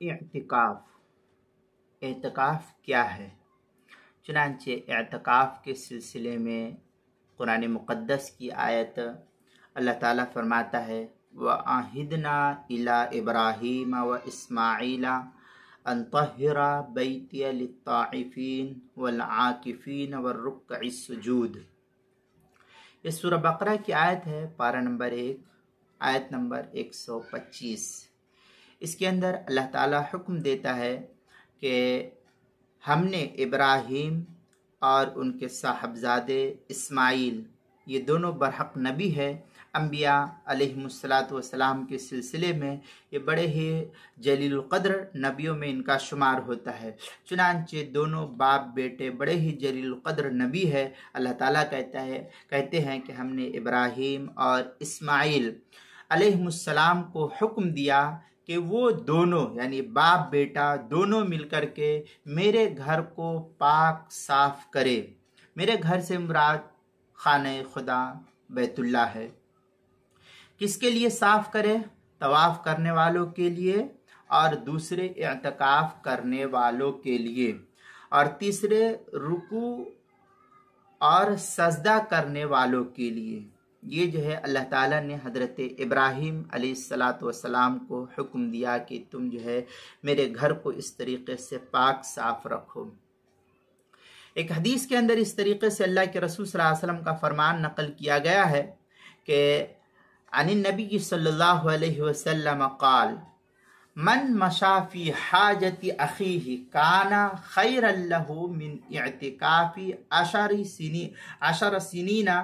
इत्तिकाफ़ एतकाफ़ क्या है। चुनांचे एतकाफ़ के सिलसिले में कुरान मुक़द्दस की आयत अल्लाह ताला फरमाता है व आहिदना इला इब्राहीम व इस्माईला अन तहिरा बैतिया लित्ताइफीन वल आकिफीन व रुक्कइस सुजूद। ये सूरह बकरा की आयत है, पारा नंबर 1, आयत नंबर 125। इसके अंदर अल्लाह ताला हुक्म देता है कि हमने इब्राहीम और उनके साहबजादे इस्माइल, ये दोनों बरहक नबी है, अम्बिया अलैहिमुस्सलातु वस्सलाम के सिलसिले में ये बड़े ही जलील क़द्र नबियों में इनका शुमार होता है। चुनांचे दोनों बाप बेटे बड़े ही जलील क़द्र नबी है। अल्लाह ताला कहते हैं कि हमने इब्राहीम और इस्माइल अलैहिमुस्सलाम को हुक्म दिया कि वो दोनों यानी बाप बेटा दोनों मिलकर के मेरे घर को पाक साफ करे। मेरे घर से मुराद खाने खुदा बैतुल्ला है। किसके लिए साफ करे? तवाफ़ करने वालों के लिए, और दूसरे इत्तिकाफ़ करने वालों के लिए, और तीसरे रुकू और सजदा करने वालों के लिए। ये जो है अल्लाह ताला ने हज़रत इब्राहीम अलैहिस्सलातु वस्सलाम को हुक्म दिया कि तुम जो है मेरे घर को इस तरीक़े से पाक साफ रखो। एक हदीस के अंदर इस तरीक़े से अल्लाह के रसूल सल्लल्लाहु अलैहि वसल्लम का फरमान नकल किया गया है कि अनिन नबी सल्लल्लाहु अलैहि वसल्लम क़ाल मन मशाफी हाजती अखीही काना खैरन लहू मिन इअ्तिकाफी अशर सिनीना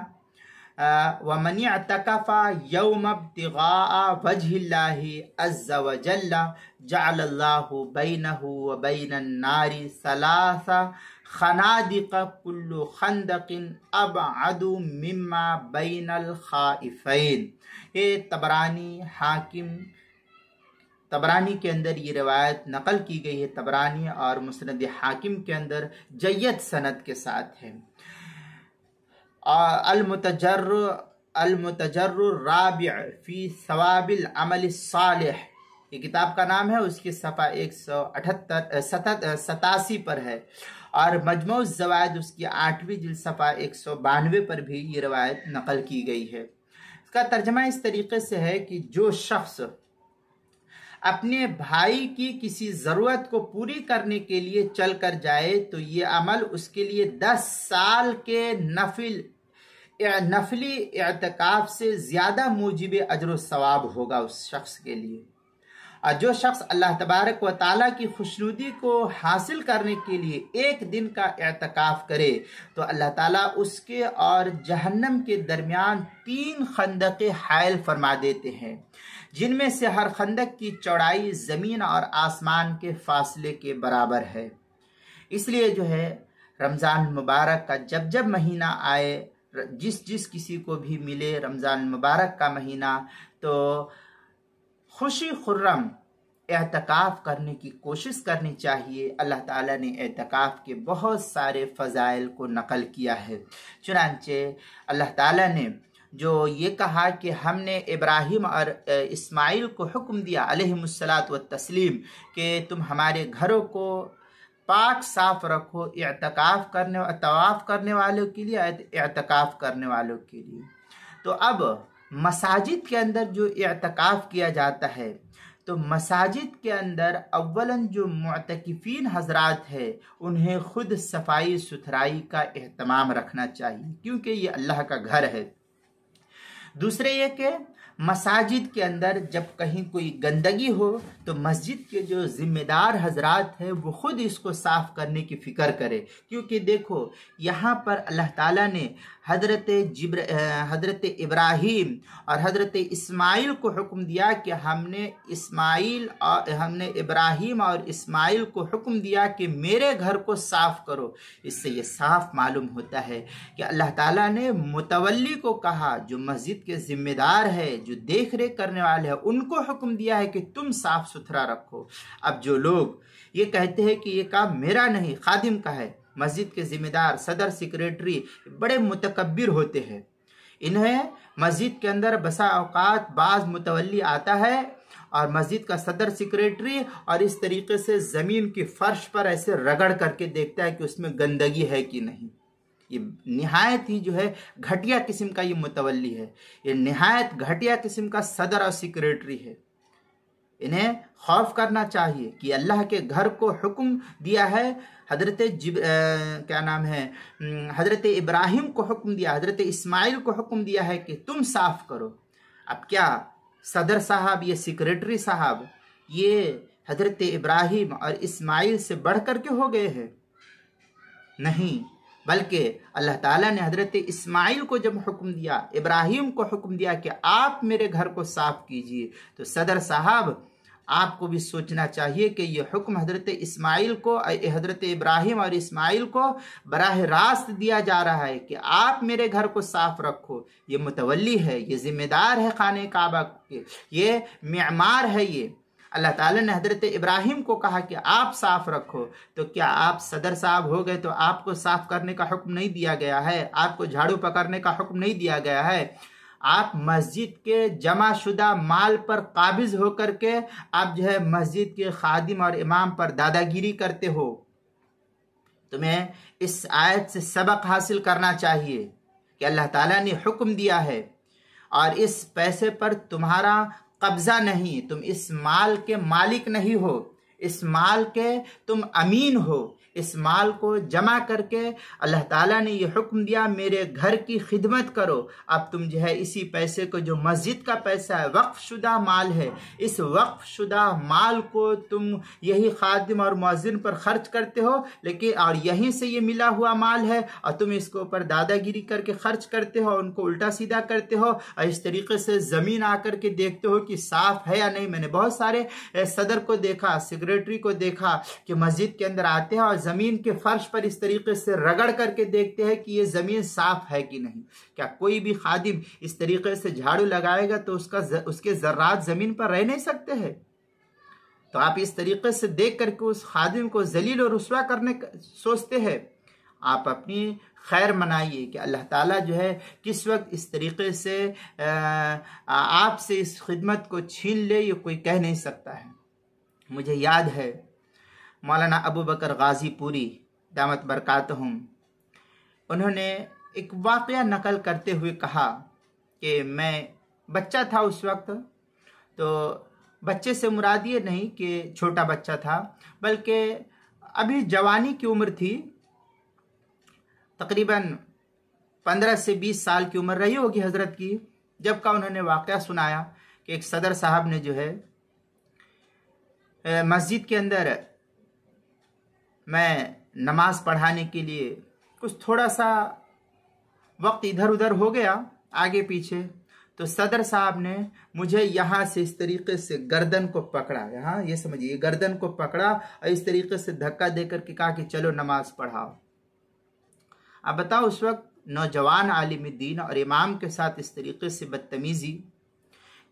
व मन इअ्तकफ़ा यौम इब्तिग़ाअ वजहिल्लाहि अज़्ज़ व जल्ल जअलल्लाहु बैनहु व बैनन नारी सलासा खनादिक़ कुल्लु खंदक़िन अबअदु मिम्मा बैनल खाइफ़ैन। ये तबरानी के अंदर ये रिवायत नकल की गई है। तबरानी और मुस्नद हाकिम के अंदर जय्यद सनद के साथ है। अल-मुतजर्र राबि फी सवाबिल अमल सालिह, ये किताब का नाम है, उसकी सफ़ा 187 पर है, और मजमू ज़वाइद उसकी 8वीं जिल्द सफ़ा 192 पर भी ये रवायत नकल की गई है। इसका तर्जमा इस तरीके से है कि जो शख्स अपने भाई की किसी ज़रूरत को पूरी करने के लिए चल कर जाए तो ये अमल उसके लिए 10 साल के नफली इत्तिकाफ़ से ज़्यादा मूजिब अजर व सवाब होगा उस शख्स के लिए। और जो शख्स अल्लाह तबारक व ताला की खुशनुदी को हासिल करने के लिए एक दिन का इत्तिकाफ़ करे तो अल्लाह ताला उसके और जहन्नम के दरमियान 3 खंदक़े हायल फरमा देते हैं, जिनमें से हर खंदक की चौड़ाई ज़मीन और आसमान के फासले के बराबर है। इसलिए जो है रमज़ान मुबारक का जब महीना आए, जिस किसी को भी मिले रमज़ान मुबारक का महीना, तो खुशी खुर्रम एतकाफ़ करने की कोशिश करनी चाहिए। अल्लाह ताला ने एतकाफ़ के बहुत सारे फ़ज़ाइल को नकल किया है। चुनांचे अल्लाह ताला ने जो ये कहा कि हमने इब्राहीम और इस्माइल को हुक्म दिया अलैहिमुस्सलातु वत्तस्लीम कि तुम हमारे घरों को पाक साफ रखो, इत्तिकाफ़ करने तवाफ़ करने वालों के लिए, इत्तिकाफ़ करने वालों के लिए। तो अब मसाजिद के अंदर जो इत्तिकाफ़ किया जाता है, तो मसाजिद के अंदर अव्वलन जो मुअतकिफ़ीन हजरात है उन्हें खुद सफाई सुथराई का एहतमाम रखना चाहिए, क्योंकि ये अल्लाह का घर है। दूसरे ये कि मसाजिद के अंदर जब कहीं कोई गंदगी हो तो मस्जिद के जो ज़िम्मेदार हजरात हैं वो खुद इसको साफ़ करने की फ़िक्र करे, क्योंकि देखो यहाँ पर अल्लाह ताला ने हज़रत इब्राहीम और हज़रत इस्माइल को हुक्म दिया कि हमने इब्राहीम और इस्माइल को हुक्म दिया कि मेरे घर को साफ़ करो। इससे ये साफ़ मालूम होता है कि अल्लाह ताला ने मुतवल्ली को कहा, जो मस्जिद के ज़िम्मेदार है, जो देख रेख करने वाले हैं, उनको हुक्म दिया है कि तुम साफ़ सुथरा रखो। अब जो लोग ये कहते हैं कि ये काम मेरा नहीं, खादिम का है, मस्जिद के ज़िम्मेदार सदर सेक्रेटरी बड़े मुतकब्बिर होते हैं। इन्हें मस्जिद के अंदर बसा औकात बाज़ मुतवल्ली आता है और मस्जिद का सदर सेक्रेटरी, और इस तरीके से ज़मीन की फर्श पर ऐसे रगड़ करके देखता है कि उसमें गंदगी है कि नहीं। ये निहायत ही जो है घटिया किस्म का ये मुतवल्ली है, ये निहायत घटिया किस्म का सदर और सेक्रेटरी है। इन्हें खौफ करना चाहिए कि अल्लाह के घर को हुक्म दिया है, क्या नाम है, हजरत इब्राहिम को हुक्म दिया, हजरत इस्माइल को हुक्म दिया है कि तुम साफ करो। अब क्या सदर साहब, ये सेक्रेटरी साहब, ये हजरत इब्राहिम और इस्माइल से बढ़ कर के हो गए हैं? नहीं, बल्कि अल्लाह ताला ने हजरत इस्माइल को जब हुक्म दिया, इब्राहिम को हुक्म दिया कि आप मेरे घर को साफ कीजिए, तो सदर साहब आपको भी सोचना चाहिए कि ये हुक्म हजरत इस्माइल को, हजरत इब्राहिम और इस्माइल को बराह रास्त दिया जा रहा है कि आप मेरे घर को साफ रखो। ये मुतवल्ली है, ये जिम्मेदार है खाने काबा के, ये मेमार है। ये अल्लाह ताला ने हजरत इब्राहिम को कहा कि आप साफ रखो, तो क्या आप सदर साहब हो गए तो आपको साफ करने का हुक्म नहीं दिया गया है? आपको झाड़ू पकड़ने का हुक्म नहीं दिया गया है? आप मस्जिद के जमाशुदा माल पर काबिज होकर के आप जो है मस्जिद के खादिम और इमाम पर दादागिरी करते हो। तुम्हें इस आयत से सबक हासिल करना चाहिए कि अल्लाह ताला ने हुक्म दिया है और इस पैसे पर तुम्हारा कब्जा नहीं, तुम इस माल के मालिक नहीं हो, इस माल के तुम अमीन हो। इस माल को जमा करके अल्लाह ताला ने ये हुक्म दिया मेरे घर की खिदमत करो। अब तुम जो है इसी पैसे को, जो मस्जिद का पैसा है, वक्फ शुदा माल है, इस वक्फ शुदा माल को तुम यही खादिम और मुअज्जिन पर खर्च करते हो, लेकिन और यहीं से ये मिला हुआ माल है और तुम इसके ऊपर दादागिरी करके खर्च करते हो, उनको उल्टा सीधा करते हो और इस तरीके से ज़मीन आकर के देखते हो कि साफ है या नहीं। मैंने बहुत सारे सदर को देखा, सेक्रेटरी को देखा कि मस्जिद के अंदर आते हैं और जमीन के फर्श पर इस तरीके से रगड़ करके देखते हैं कि ये जमीन साफ है कि नहीं। क्या कोई भी खादिम इस तरीके से झाड़ू लगाएगा तो उसके जर्रात जमीन पर रह नहीं सकते हैं? तो आप इस तरीके से देख करके उस खादिम को जलील और रुस्वा करने सोचते हैं। आप अपनी खैर मनाइए कि अल्लाह ताला जो है किस वक्त इस तरीके से आपसे इस खिदमत को छीन ले, ये कोई कह नहीं सकता है। मुझे याद है मौलाना अबू बकर गाजीपुरी दामत बरकातहुम, उन्होंने एक वाक़या नकल करते हुए कहा कि मैं बच्चा था उस वक्त, तो बच्चे से मुराद ये नहीं कि छोटा बच्चा था, बल्कि अभी जवानी की उम्र थी, तकरीबन 15 से 20 साल की उम्र रही होगी हजरत की, जब का उन्होंने वाक़या सुनाया कि एक सदर साहब ने जो है मस्जिद के अंदर मैं नमाज पढ़ाने के लिए कुछ थोड़ा सा वक्त इधर उधर हो गया आगे पीछे, तो सदर साहब ने मुझे यहाँ से इस तरीके से गर्दन को पकड़ा, यहाँ ये समझिए गर्दन को पकड़ा और इस तरीके से धक्का देकर के कहा कि चलो नमाज पढ़ाओ। अब बताओ उस वक्त नौजवान आलिम दीन और इमाम के साथ इस तरीके से बदतमीजी।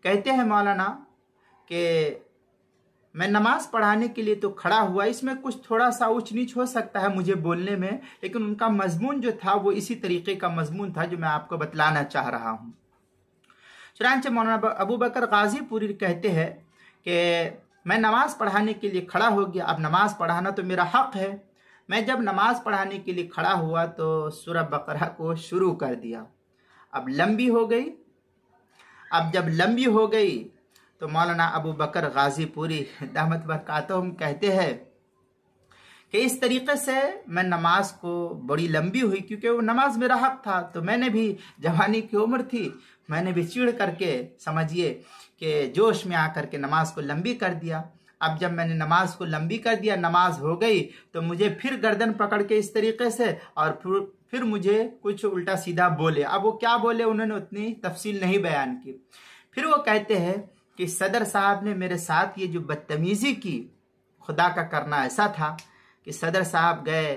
कहते हैं मौलाना कि मैं नमाज पढ़ाने के लिए तो खड़ा हुआ, इसमें कुछ थोड़ा सा ऊंच नीच हो सकता है मुझे बोलने में, लेकिन उनका मजमून जो था वो इसी तरीके का मजमून था जो मैं आपको बतलाना चाह रहा हूँ। चुनांचे मौलाना अबू बकर गाजीपुरी कहते हैं कि मैं नमाज पढ़ाने के लिए खड़ा हो गया। अब नमाज पढ़ाना तो मेरा हक है। मैं जब नमाज पढ़ाने के लिए खड़ा हुआ तो सूरह बकरा को शुरू कर दिया। अब लंबी हो गई। अब जब लंबी हो गई तो मौलाना अबू बकर गाजीपुरी दामत बरकातहुम कहते हैं कि इस तरीके से मैं नमाज को, बड़ी लंबी हुई क्योंकि वो नमाज मेरा हक था, तो मैंने भी, जवानी की उम्र थी, मैंने भी चिढ़ करके, समझिए कि जोश में आकर के नमाज को लंबी कर दिया। अब जब मैंने नमाज को लंबी कर दिया, नमाज हो गई, तो मुझे फिर गर्दन पकड़ के इस तरीके से और फिर मुझे कुछ उल्टा सीधा बोले। अब वो क्या बोले उन्होंने उतनी तफसील नहीं बयान की। फिर वो कहते हैं कि सदर साहब ने मेरे साथ ये जो बदतमीजी की, खुदा का करना ऐसा था कि सदर साहब गए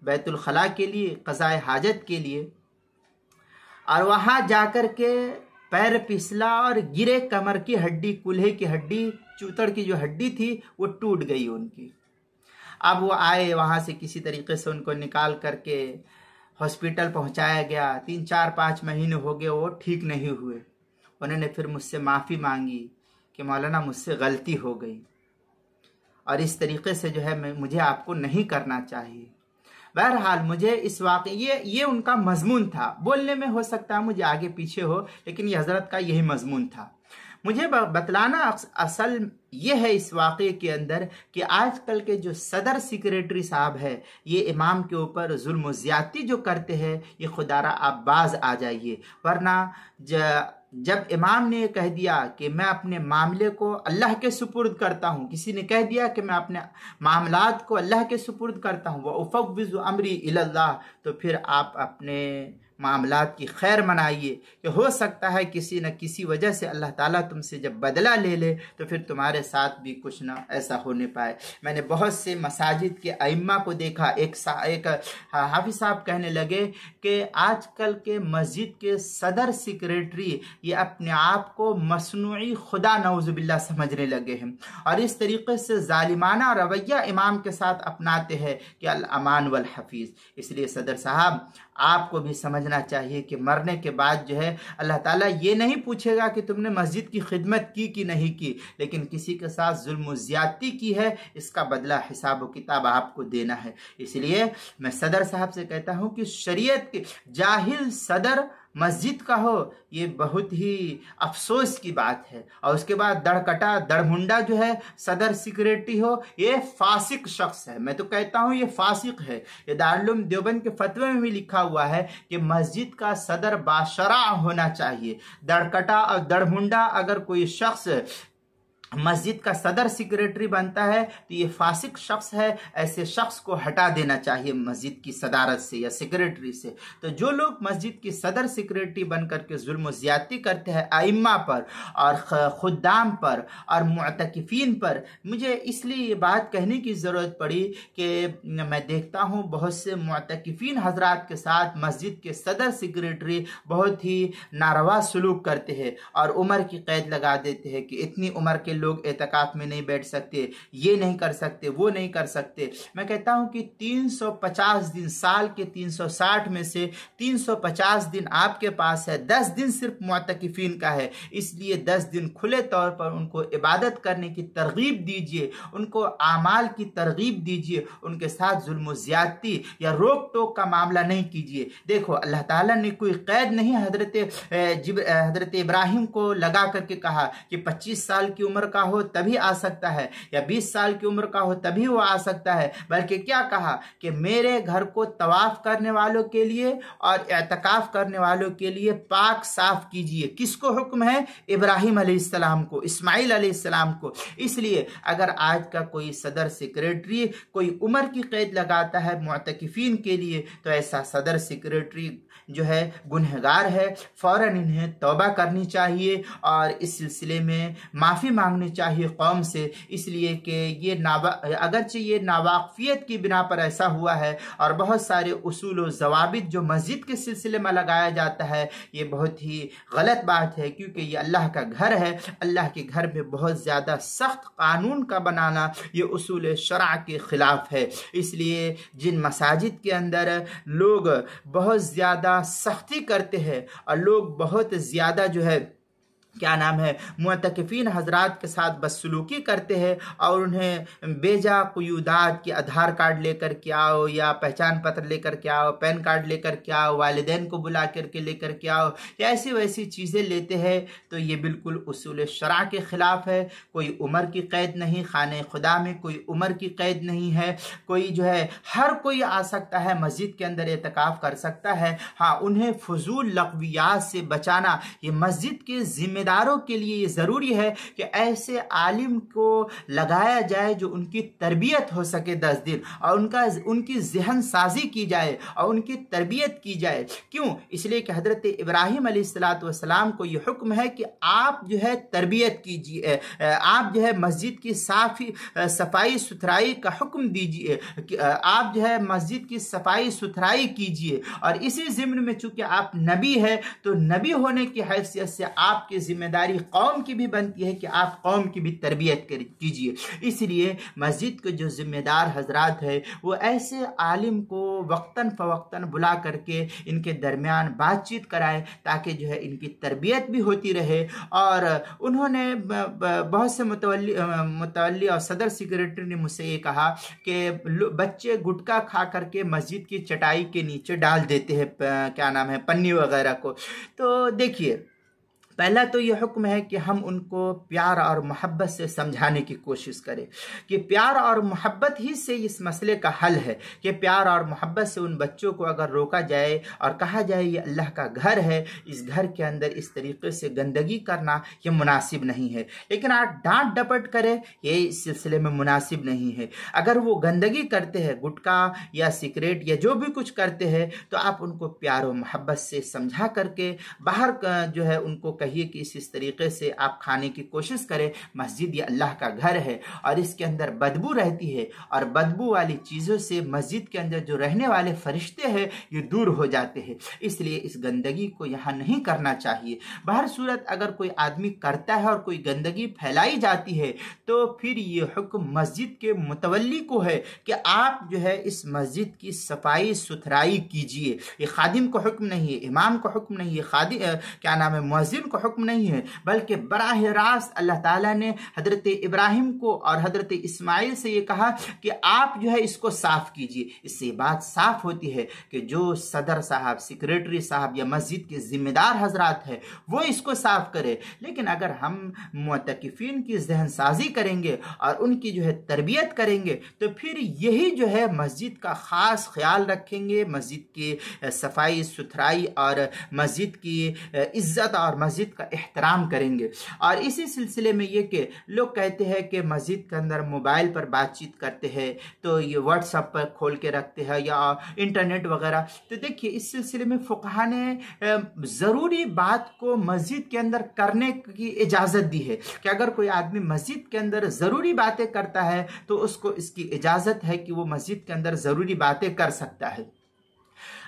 बैतुल खला के लिए, क़ज़ाए हाजत के लिए, और वहाँ जाकर के पैर फिसला और गिरे, कमर की हड्डी, कूल्हे की हड्डी, चूतड़ की जो हड्डी थी वो टूट गई उनकी। अब वो आए, वहाँ से किसी तरीके से उनको निकाल करके हॉस्पिटल पहुँचाया गया। 3, 4, 5 महीने हो गए, वो ठीक नहीं हुए। उन्होंने फिर मुझसे माफ़ी मांगी कि मौलाना मुझसे गलती हो गई और इस तरीके से जो है मुझे आपको नहीं करना चाहिए। बहरहाल मुझे इस वाक़े ये उनका मजमून था। बोलने में हो सकता है मुझे आगे पीछे हो, लेकिन ये हज़रत का यही मजमून था। मुझे बतलाना असल ये है इस वाक़े के अंदर कि आजकल के जो सदर सेक्रेटरी साहब है, ये इमाम के ऊपर जुल्म ज़्यादती जो करते हैं, ये खुदारा आप बाज आ जाइए। वरना जब इमाम ने कह दिया कि मैं अपने मामले को अल्लाह के सुपुर्द करता हूँ, किसी ने कह दिया कि मैं अपने मामलात को अल्लाह के सुपुर्द करता हूँ, व उफ़व्विज़ु अमरी इलल्लाह, तो फिर आप अपने मामलात की खैर मनाइए कि हो सकता है किसी न किसी वजह से अल्लाह ताला तुमसे जब बदला ले ले तो फिर तुम्हारे साथ भी कुछ ना ऐसा होने पाए। मैंने बहुत से मसाजिद के अइम्मा को देखा। एक हाफिज साहब कहने लगे कि आजकल के मस्जिद के सदर सेक्रेटरी ये अपने आप को मसनूई खुदा नऊज़ुबिल्लाह समझने लगे हैं और इस तरीके से जालिमाना रवैया इमाम के साथ अपनाते हैं कि अल अमान वल हफीज़। इसलिए सदर साहब आपको भी समझना चाहिए कि मरने के बाद जो है अल्लाह ताला ये नहीं पूछेगा कि तुमने मस्जिद की खिदमत की कि नहीं की, लेकिन किसी के साथ जुल्म ज़्यादती की है, इसका बदला हिसाब व किताब आपको देना है। इसलिए मैं सदर साहब से कहता हूँ कि शरीयत के जाहिल सदर मस्जिद का हो, ये बहुत ही अफसोस की बात है। और उसके बाद दड़कटा दड़मुंडा जो है सदर सेक्रेटरी हो, ये फासिक शख्स है। मैं तो कहता हूँ ये फासिक है। ये दारुल उलूम देवबंद के फतवे में भी लिखा हुआ है कि मस्जिद का सदर बाशरा होना चाहिए। दड़कटा और दड़मुंडा अगर कोई शख्स मस्जिद का सदर सेक्रेटरी बनता है तो ये फासिक शख्स है, ऐसे शख्स को हटा देना चाहिए मस्जिद की सदारत से या सेक्रेटरी से। तो जो लोग मस्जिद की सदर सेक्रेटरी बन करके जुल्म ज़्यादती करते हैं आइम्मा पर और खुद्दाम पर और मुअतकिफीन पर, मुझे इसलिए ये बात कहने की ज़रूरत पड़ी कि मैं देखता हूँ बहुत से मुअतकिफीन हजरात के साथ मस्जिद के सदर सेक्रेटरी बहुत ही नारवा सलूक करते हैं और उम्र की कैद लगा देते हैं कि इतनी उम्र के लोग एतकाफ में नहीं बैठ सकते, ये नहीं कर सकते, वो नहीं कर सकते। मैं कहता हूं कि 350 दिन, साल के 360 में से 350 दिन आपके पास है, 10 दिन सिर्फ मुअतकिफीन का है। इसलिए 10 दिन खुले तौर पर उनको इबादत करने की तरगीब दीजिए, उनको आमाल की तरगीब दीजिए, उनके साथ जुल्म ज़्यादती या रोक टोक का मामला नहीं कीजिए। देखो अल्लाह ताला ने कोई कैद नहीं हजरत इब्राहिम को लगा करके कहा कि 25 साल की उम्र का हो तभी आ सकता है या 20 साल की उम्र का हो तभी वो आ सकता है, बल्कि क्या कहा कि मेरे घर को तवाफ करने वालों के लिए और एतकाफ करने वालों के लिए पाक साफ कीजिए। किसको हुक्म है? इब्राहिम अलैहिस्सलाम को, इस्माइल अलैहिस्सलाम को। इसलिए अगर आज का कोई सदर सेक्रेटरी कोई उम्र की कैद लगाता है मुअतकिफीन के लिए तो ऐसा सदर सेक्रेटरी जो है गुनहगार है, फौरन इन्हें तौबा करनी चाहिए और इस सिलसिले में माफ़ी मांगनी चाहिए कौम से। इसलिए कि ये अगरचे ये नावाकफियत की बिना पर ऐसा हुआ है और बहुत सारे उसूल और ज़वाबित जो मस्जिद के सिलसिले में लगाया जाता है, ये बहुत ही गलत बात है, क्योंकि ये अल्लाह का घर है। अल्लाह के घर में बहुत ज़्यादा सख्त कानून का बनाना ये उसूल शरअ के ख़िलाफ़ है। इसलिए जिन मसाजिद के अंदर लोग बहुत ज़्यादा सख्ती करते हैं और लोग बहुत ज़्यादा जो है क्या नाम है मुअतकिफीन हजरात के साथ बदसलूकी करते हैं और उन्हें बेजा क़ुयूदात कि आधार कार्ड लेकर के आओ या पहचान पत्र लेकर के आओ, पैन कार्ड लेकर के आओ, वालिदैन को बुला करके लेकर के आओ या ऐसी वैसी चीज़ें लेते हैं, तो ये बिल्कुल उसूल शरअ के ख़िलाफ़ है। कोई उम्र की क़ैद नहीं, खाने खुदा में कोई उम्र की क़ैद नहीं है। कोई जो है हर कोई आ सकता है, मस्जिद के अंदर एतकाफ़ कर सकता है। हाँ, उन्हें फजूल लग़वियात से बचाना ये मस्जिद के ज़िम्मेदारों के लिए ये ज़रूरी है कि ऐसे आलिम को लगाया जाए जो उनकी तरबियत हो सके 10 दिन और उनकी जहन साजी की जाए और उनकी तरबियत की जाए। क्यों? इसलिए कि हज़रत इब्राहिम अलैहिस्सलाम को ये हुक्म है कि आप जो है तरबियत कीजिए, आप जो है मस्जिद की सफाई सुथराई का हुक्म दीजिए, आप जो है मस्जिद की सफाई सुथराई कीजिए। और इसी ज़िम्न में चूंकि आप नबी है तो नबी होने की हैसियत से आपके जिम्मेदारी कौम की भी बनती है कि आप कौम की भी तरबियत कीजिए। इसलिए मस्जिद के जो जिम्मेदार हजरात है वो ऐसे आलिम को वक्तन फ़वक्तन बुला करके इनके दरमियान बातचीत कराए ताकि जो है इनकी तरबियत भी होती रहे। और उन्होंने बहुत से मुतवल्ली और सदर सेक्रेटरी ने मुझसे ये कहा कि बच्चे गुटखा खा करके मस्जिद की चटाई के नीचे डाल देते हैं क्या नाम है पन्नी वगैरह को। तो देखिए, पहला तो ये हुक्म है कि हम उनको प्यार और मोहब्बत से समझाने की कोशिश करें कि प्यार और मोहब्बत ही से इस मसले का हल है, कि प्यार और मोहब्बत से उन बच्चों को अगर रोका जाए और कहा जाए ये अल्लाह का घर है, इस घर के अंदर इस तरीके से गंदगी करना ये मुनासिब नहीं है। लेकिन आप डांट डपट करें ये इस सिलसिले में मुनासिब नहीं है। अगर वो गंदगी करते हैं, गुटखा या सिगरेट या जो भी कुछ करते हैं, तो आप उनको प्यार और मोहब्बत से समझा करके बाहर जो है उनको कहिए कि इस तरीके से आप खाने की कोशिश करें। मस्जिद ये अल्लाह का घर है और इसके अंदर बदबू रहती है और बदबू वाली चीज़ों से मस्जिद के अंदर जो रहने वाले फरिश्ते हैं ये दूर हो जाते हैं। इसलिए इस गंदगी को यहाँ नहीं करना चाहिए। बाहर सूरत अगर कोई आदमी करता है और कोई गंदगी फैलाई जाती है तो फिर ये हुक्म मस्जिद के मुतवल्ली को है कि आप जो है इस मस्जिद की सफाई सुथराई कीजिए। ये खादिम को हुक्म नहीं है, इमाम को हुक्म नहीं है, क्या नाम है मुअज्जिन को हुक्म नहीं है, बल्कि बराह रास्त अल्लाह ताला ने हजरत इब्राहिम को और हजरत इस्माइल से ये कहा कि आप जो है इसको साफ कीजिए। इससे बात साफ होती है कि जो सदर साहब, सेक्रेटरी साहब या मस्जिद के जिम्मेदार हजरात है वो इसको साफ करे। लेकिन अगर हम मुतकिफिन की जहन साजी करेंगे और उनकी जो है तरबियत करेंगे तो फिर यही जो है मस्जिद का खास ख्याल रखेंगे, मस्जिद की सफाई सुथराई और मस्जिद की इज्जत और मस्जिद का एहतराम करेंगे। और इसी सिलसिले में ये कि लोग कहते हैं कि मस्जिद के अंदर मोबाइल पर बातचीत करते हैं तो ये व्हाट्सएप पर खोल के रखते हैं या इंटरनेट वगैरह। तो देखिए, इस सिलसिले में फुक़हा ने ज़रूरी बात को मस्जिद के अंदर करने की इजाज़त दी है कि अगर कोई आदमी मस्जिद के अंदर ज़रूरी बातें करता है तो उसको इसकी इजाज़त है कि वो मस्जिद के अंदर ज़रूरी बातें कर सकता है।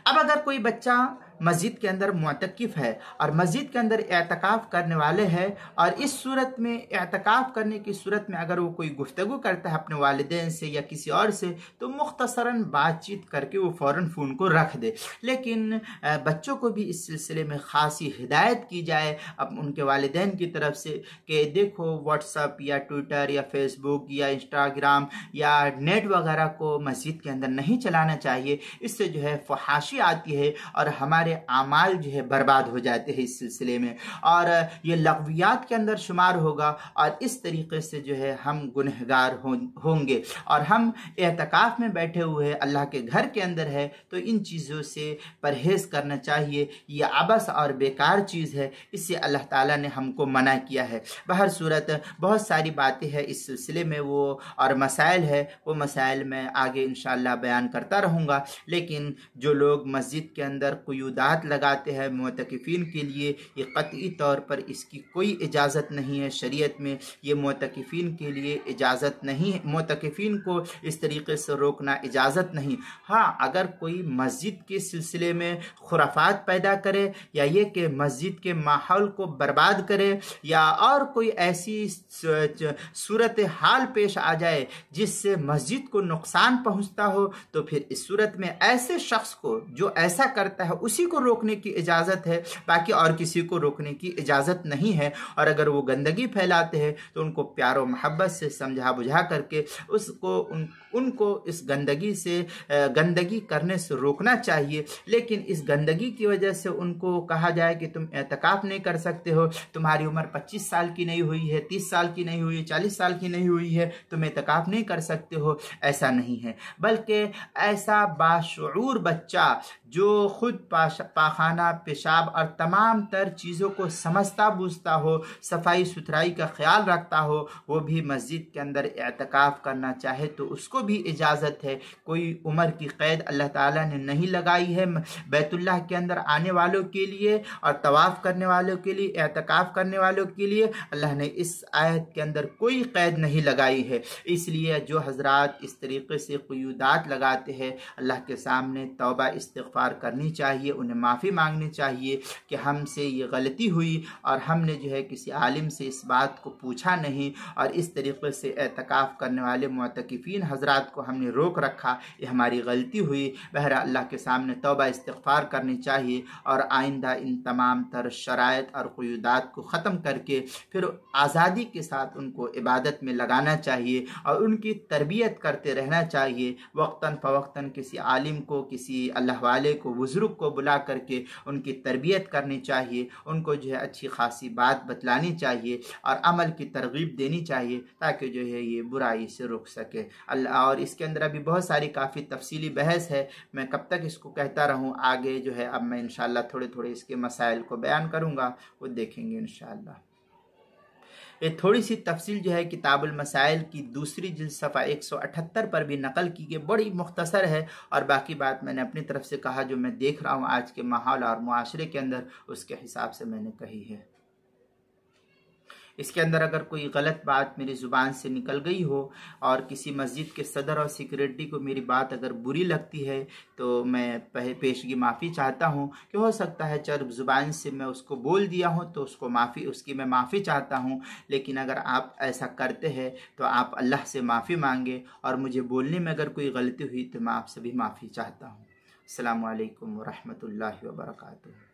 अब अगर कोई बच्चा मस्जिद के अंदर मुअतकिफ है और मस्जिद के अंदर एतकाफ़ करने वाले हैं और इस सूरत में एतकाफ़ करने की सूरत में अगर वो कोई गुफ्तगू करता है अपने वालिदैन से या किसी और से तो मुख्तसरन बातचीत करके वो फ़ौरन फ़ोन को रख दे। लेकिन बच्चों को भी इस सिलसिले में ख़ासी हिदायत की जाए अब उनके वालिदैन की तरफ से कि देखो व्हाट्सअप या ट्विटर या फेसबुक या इंस्टाग्राम या नेट वगैरह को मस्जिद के अंदर नहीं चलाना चाहिए। इससे जो है फहाशी आती है और हमारे आमाल जो है बर्बाद हो जाते हैं इस सिलसिले में और ये लग़वियात के अंदर शुमार होगा और इस तरीके से जो है हम गुनहगार होंगे। और हम एतकाफ़ में बैठे हुए अल्लाह के घर के अंदर है तो इन चीज़ों से परहेज़ करना चाहिए। ये अबस और बेकार चीज़ है, इससे अल्लाह ताला ने हमको मना किया है। बहर सूरत बहुत सारी बातें हैं इस सिलसिले में वो और मसाइल है, वो मसाइल मैं आगे इंशाअल्लाह बयान करता रहूँगा। लेकिन जो लोग मस्जिद के अंदर क़ुयूदात लगाते हैं मुतकिफ़ीन के लिए, ये क़तई तौर पर इसकी कोई इजाज़त नहीं है शरीयत में। ये मुतकिफ़ीन के लिए इजाज़त नहीं है, मुतकिफ़ीन को इस तरीके से रोकना इजाज़त नहीं। हाँ, अगर कोई मस्जिद के सिलसिले में खुराफात पैदा करे या ये कि मस्जिद के माहौल को बर्बाद करे या और कोई ऐसी सूरत हाल पेश आ जाए जिससे मस्जिद को नुकसान पहुँचता हो तो फिर इस सूरत में ऐसे शख्स को जो ऐसा करता है उसी को रोकने की इजाज़त है, बाकी और किसी को रोकने की इजाज़त नहीं है। और अगर वो गंदगी फैलाते हैं तो उनको प्यार और मोहब्बत से समझा बुझा करके उनको इस गंदगी करने से रोकना चाहिए। लेकिन इस गंदगी की वजह से उनको कहा जाए कि तुम एतकाफ़ नहीं कर सकते हो, तुम्हारी उम्र 25 साल की नहीं हुई है, 30 साल की नहीं हुई है, 40 साल की नहीं हुई है, तुम एतकाफ़ नहीं कर सकते हो, ऐसा नहीं है। बल्कि ऐसा बाशऊर बच्चा जो खुद पाखाना, पेशाब और तमाम तर चीज़ों को समझता बूझता हो, सफाई सुथराई का ख्याल रखता हो, वो भी मस्जिद के अंदर एतकाफ़ करना चाहे तो उसको भी इजाज़त है। कोई उम्र की क़ैद अल्लाह ताला ने नहीं लगाई है बैतुल्लाह के अंदर आने वालों के लिए और तवाफ़ करने वालों के लिए, एतकाफ़ करने वालों के लिए अल्लाह ने इस आयत के अंदर कोई क़ैद नहीं लगाई है। इसलिए जो हजरात इस तरीके से क़ुयूदात लगाते हैं अल्लाह के सामने तौबा इस्तिग़फ़ार करनी चाहिए, उन्हें माफ़ी मांगनी चाहिए कि हमसे ये गलती हुई और हमने जो है किसी आलिम से इस बात को पूछा नहीं, और इस तरीके से एतकाफ़ करने वाले मुअतकिफ़ीन हज़रात को हमने रोक रखा, ये हमारी गलती हुई। बहरहाल अल्लाह के सामने तौबा इस्तिग़फ़ार करनी चाहिए और आइंदा इन तमाम तर शराइत और क़ुयूदात को ख़त्म करके फिर आज़ादी के साथ उनको इबादत में लगाना चाहिए और उनकी तरबियत करते रहना चाहिए। वक्तन फ़वक्तन किसी आलिम को, किसी अल्लाह वाले को, बुज़ुर्ग को बुला करके उनकी तरबियत करनी चाहिए, उनको जो है अच्छी खासी बात बतलानी चाहिए और अमल की तरगीब देनी चाहिए ताकि जो है ये बुराई से रुक सके। अल्लाह, और इसके अंदर अभी बहुत सारी काफ़ी तफसीली बहस है, मैं कब तक इसको कहता रहूँ, आगे जो है अब मैं इंशाअल्लाह थोड़े थोड़े इसके मसाइल को बयान करूँगा, वो देखेंगे इंशाअल्लाह। ये थोड़ी सी तफसील जो है किताबुल मसाइल की दूसरी जिल्द सफ़ा 178 पर भी नकल की गई, बड़ी मुख्तसर है और बाकी बात मैंने अपनी तरफ से कहा जो मैं देख रहा हूँ आज के माहौल और मुआशरे के अंदर, उसके हिसाब से मैंने कही है। इसके अंदर अगर कोई गलत बात मेरी ज़ुबान से निकल गई हो और किसी मस्जिद के सदर और सेक्रेटरी को मेरी बात अगर बुरी लगती है तो मैं पेशगी माफ़ी चाहता हूँ कि हो सकता है चल ज़ुबान से मैं उसको बोल दिया हूँ तो उसकी मैं माफ़ी चाहता हूँ। लेकिन अगर आप ऐसा करते हैं तो आप अल्लाह से माफ़ी मांगे और मुझे बोलने में अगर कोई गलती हुई तो मैं आपसे भी माफ़ी चाहता हूँ। अस्सलामु अलैकुम व रहमतुल्लाहि व बरकातुहू।